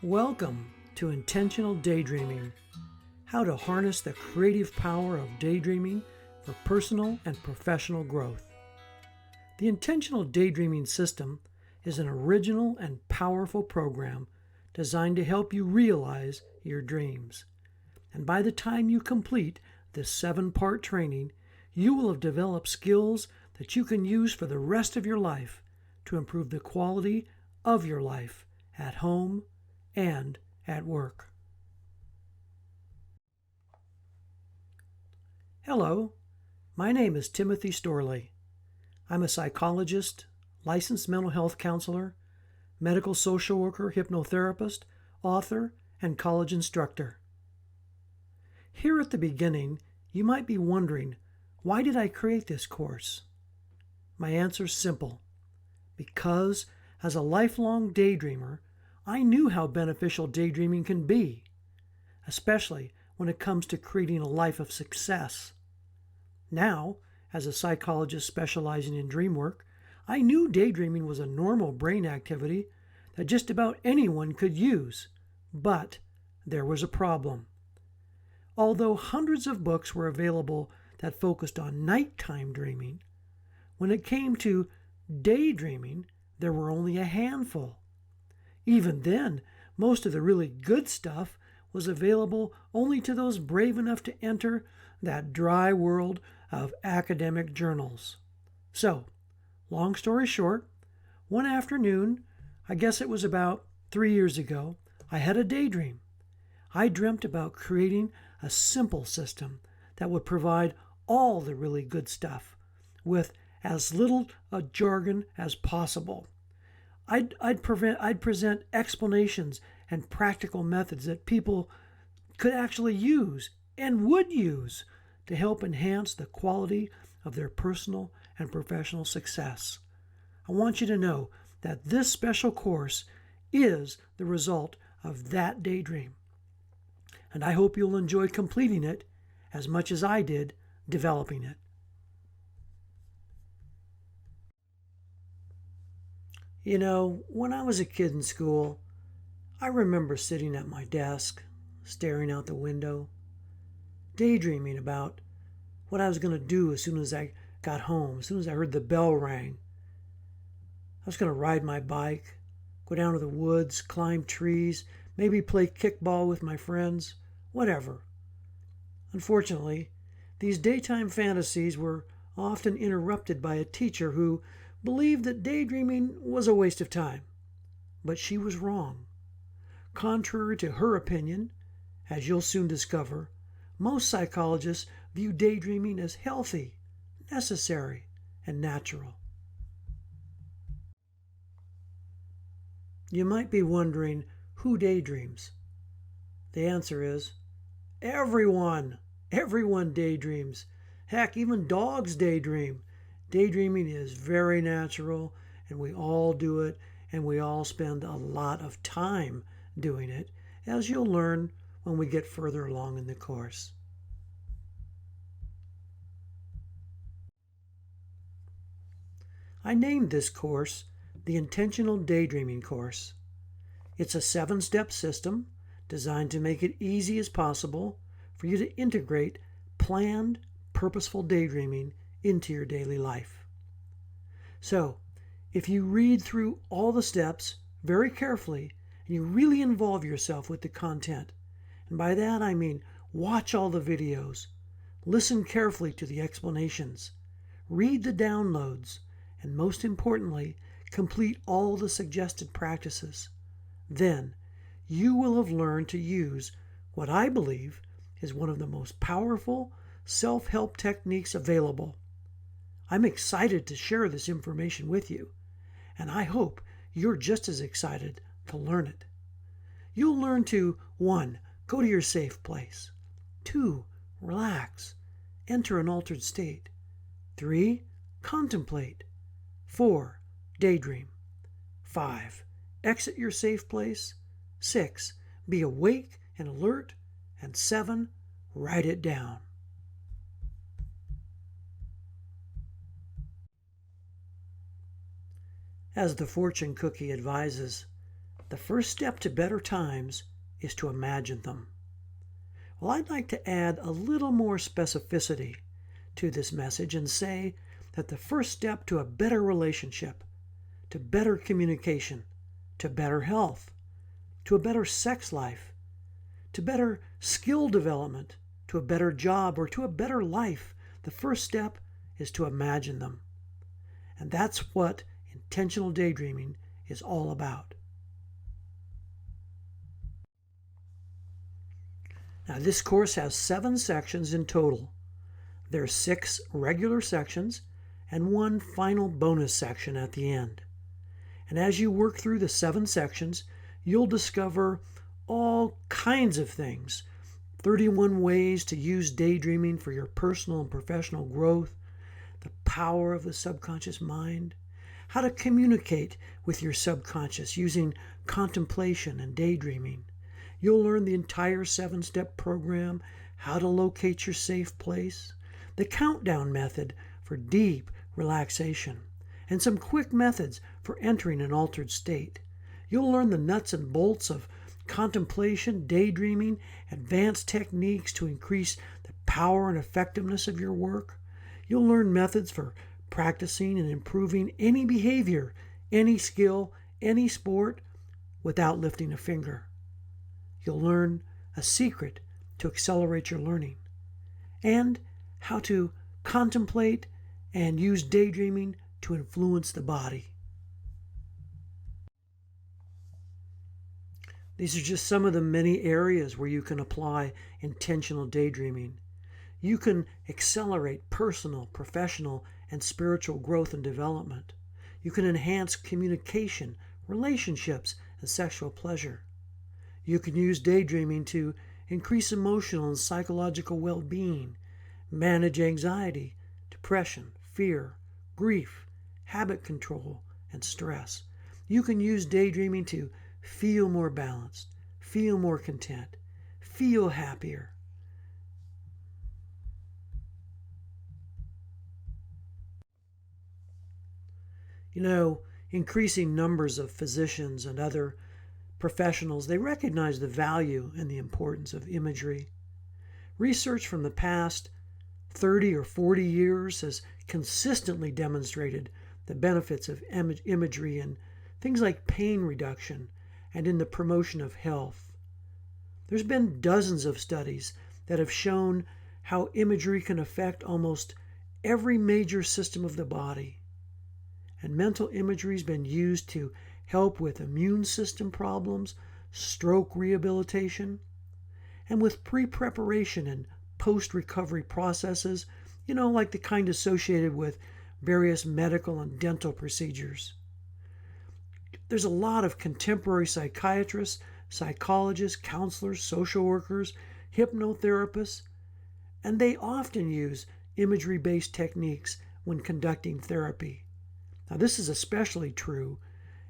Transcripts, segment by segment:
Welcome to Intentional Daydreaming, how to harness the creative power of daydreaming for personal and professional growth. The Intentional Daydreaming System is an original and powerful program designed to help you realize your dreams. And by the time you complete this 7-part training, you will have developed skills that you can use for the rest of your life to improve the quality of your life at home and at work. Hello, my name is Timothy Storley. I'm a psychologist, licensed mental health counselor, medical social worker, hypnotherapist, author, and college instructor. Here at the beginning, you might be wondering, why did I create this course? My answer is simple. Because as a lifelong daydreamer, I knew how beneficial daydreaming can be, especially when it comes to creating a life of success. Now, as a psychologist specializing in dream work, I knew daydreaming was a normal brain activity that just about anyone could use. But there was a problem. Although hundreds of books were available that focused on nighttime dreaming, when it came to daydreaming, there were only a handful. Even then, most of the really good stuff was available only to those brave enough to enter that dry world of academic journals. So, long story short, one afternoon, I guess it was about 3 years ago, I had a daydream. I dreamt about creating a simple system that would provide all the really good stuff with as little jargon as possible. I'd present explanations and practical methods that people could actually use and would use to help enhance the quality of their personal and professional success. I want you to know that this special course is the result of that daydream. And I hope you'll enjoy completing it as much as I did developing it. You know, when I was a kid in school, I remember sitting at my desk, staring out the window, daydreaming about what I was going to do as soon as I got home, as soon as I heard the bell ring. I was going to ride my bike, go down to the woods, climb trees, maybe play kickball with my friends, whatever. Unfortunately, these daytime fantasies were often interrupted by a teacher who believed that daydreaming was a waste of time. But she was wrong. Contrary to her opinion, as you'll soon discover, most psychologists view daydreaming as healthy, necessary, and natural. You might be wondering, who daydreams? The answer is everyone. Everyone daydreams. Heck, even dogs daydream. Daydreaming is very natural, and we all do it, and we all spend a lot of time doing it, as you'll learn when we get further along in the course. I named this course the Intentional Daydreaming Course. It's a 7-step system designed to make it easy as possible for you to integrate planned, purposeful daydreaming into your daily life. So, if you read through all the steps very carefully and you really involve yourself with the content, and by that I mean watch all the videos, listen carefully to the explanations, read the downloads, and most importantly, complete all the suggested practices, then you will have learned to use what I believe is one of the most powerful self-help techniques available. I'm excited to share this information with you, and I hope you're just as excited to learn it. You'll learn to 1. Go to your safe place. 2. Relax. Enter an altered state. 3. Contemplate. 4. Daydream. 5. Exit your safe place. 6. Be awake and alert. And 7. Write it down. As the fortune cookie advises, The first step to better times is to imagine them. Well, I'd like to add a little more specificity to this message and say that the first step to a better relationship, to better communication, to better health, to a better sex life, to better skill development, to a better job, or to a better life, the first step is to imagine them. And that's what intentional daydreaming is all about. Now, this course has 7 sections in total. There are 6 regular sections and 1 final bonus section at the end. And as you work through the 7 sections, you'll discover all kinds of things. 31 ways to use daydreaming for your personal and professional growth, the power of the subconscious mind, how to communicate with your subconscious using contemplation and daydreaming. You'll learn the entire 7-step program, how to locate your safe place, the countdown method for deep relaxation, and some quick methods for entering an altered state. You'll learn the nuts and bolts of contemplation, daydreaming, advanced techniques to increase the power and effectiveness of your work. You'll learn methods for practicing and improving any behavior, any skill, any sport without lifting a finger. You'll learn a secret to accelerate your learning and how to contemplate and use daydreaming to influence the body. These are just some of the many areas where you can apply intentional daydreaming. You can accelerate personal, professional, and spiritual growth and development. You can enhance communication, relationships, and sexual pleasure. You can use daydreaming to increase emotional and psychological well-being, manage anxiety, depression, fear, grief, habit control, and stress. You can use daydreaming to feel more balanced, feel more content, feel happier. Increasing numbers of physicians and other professionals, they recognize the value and the importance of imagery. Research from the past 30 or 40 years has consistently demonstrated the benefits of imagery in things like pain reduction and in the promotion of health. There's been dozens of studies that have shown how imagery can affect almost every major system of the body. And mental imagery has been used to help with immune system problems, stroke rehabilitation, and with pre-preparation and post-recovery processes, like the kind associated with various medical and dental procedures. There's a lot of contemporary psychiatrists, psychologists, counselors, social workers, hypnotherapists, and they often use imagery-based techniques when conducting therapy. Now, this is especially true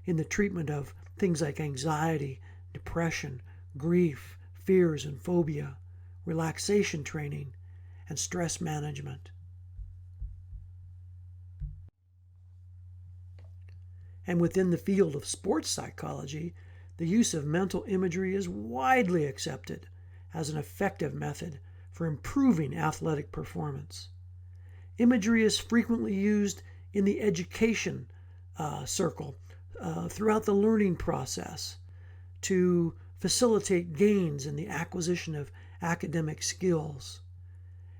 in the treatment of things like anxiety, depression, grief, fears and phobia, relaxation training, and stress management. And within the field of sports psychology, the use of mental imagery is widely accepted as an effective method for improving athletic performance. Imagery is frequently used in the education circle throughout the learning process to facilitate gains in the acquisition of academic skills.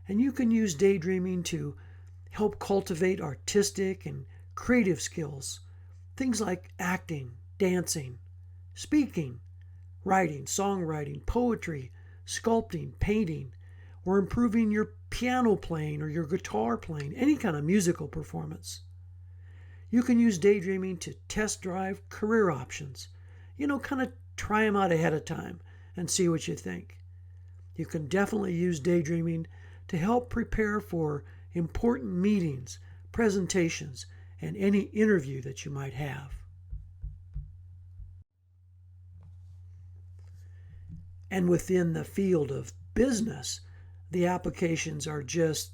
And you can use daydreaming to help cultivate artistic and creative skills, things like acting, dancing, speaking, writing, songwriting, poetry, sculpting, painting, or improving your piano playing or your guitar playing, any kind of musical performance. You can use daydreaming to test drive career options. Kind of try them out ahead of time and see what you think. You can definitely use daydreaming to help prepare for important meetings, presentations, and any interview that you might have. And within the field of business, the applications are just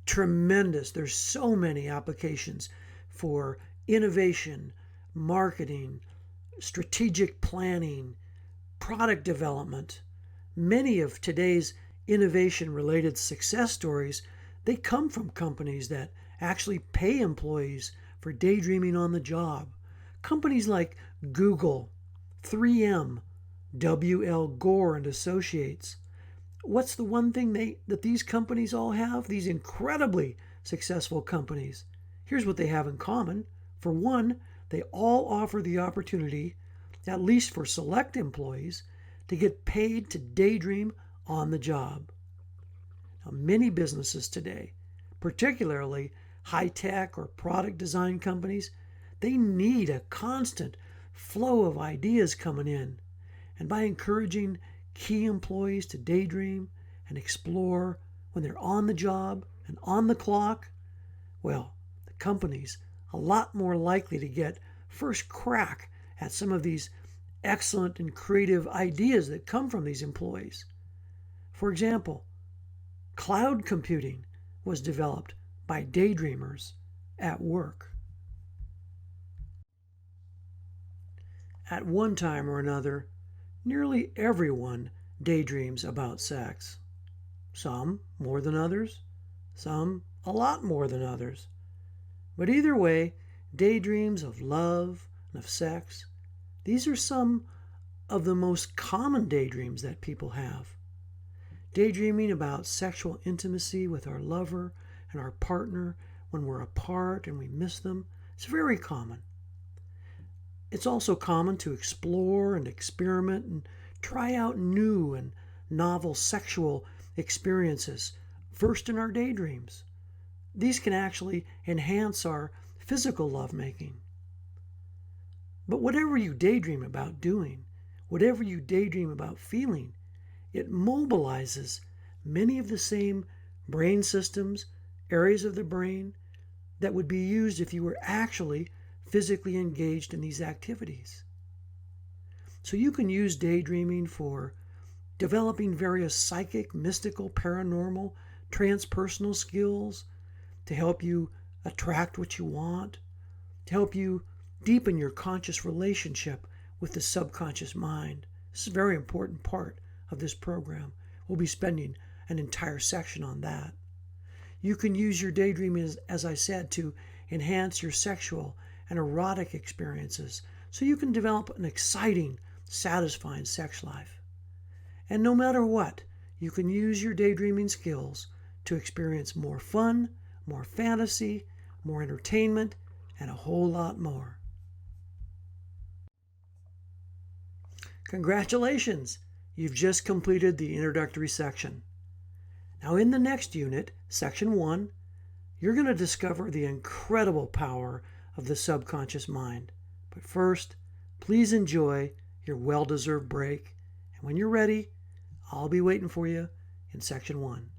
tremendous. There's so many applications for innovation, marketing, strategic planning, product development. Many of today's innovation-related success stories, they come from companies that actually pay employees for daydreaming on the job. Companies like Google, 3M, W.L. Gore and Associates. What's the one thing that these companies all have? These incredibly successful companies. Here's what they have in common. For one, they all offer the opportunity, at least for select employees, to get paid to daydream on the job. Now, many businesses today, particularly high-tech or product design companies, they need a constant flow of ideas coming in. And by encouraging key employees to daydream and explore when they're on the job and on the clock, well, the company's a lot more likely to get first crack at some of these excellent and creative ideas that come from these employees. For example, cloud computing was developed by daydreamers at work. At one time or another, nearly everyone daydreams about sex. Some more than others, some a lot more than others. But either way, daydreams of love and of sex, these are some of the most common daydreams that people have. Daydreaming about sexual intimacy with our lover and our partner when we're apart and we miss them, it's very common. It's also common to explore and experiment and try out new and novel sexual experiences, first in our daydreams. These can actually enhance our physical lovemaking. But whatever you daydream about doing, whatever you daydream about feeling, it mobilizes many of the same brain systems, areas of the brain that would be used if you were actually physically engaged in these activities. So you can use daydreaming for developing various psychic, mystical, paranormal, transpersonal skills to help you attract what you want, to help you deepen your conscious relationship with the subconscious mind. This is a very important part of this program. We'll be spending an entire section on that. You can use your daydreaming, as I said, to enhance your sexual and erotic experiences so you can develop an exciting, satisfying sex life. And no matter what, you can use your daydreaming skills to experience more fun, more fantasy, more entertainment, and a whole lot more. Congratulations! You've just completed the introductory section. Now in the next unit, section 1, you're going to discover the incredible power of the subconscious mind. But first, please enjoy your well-deserved break. And when you're ready, I'll be waiting for you in section 1.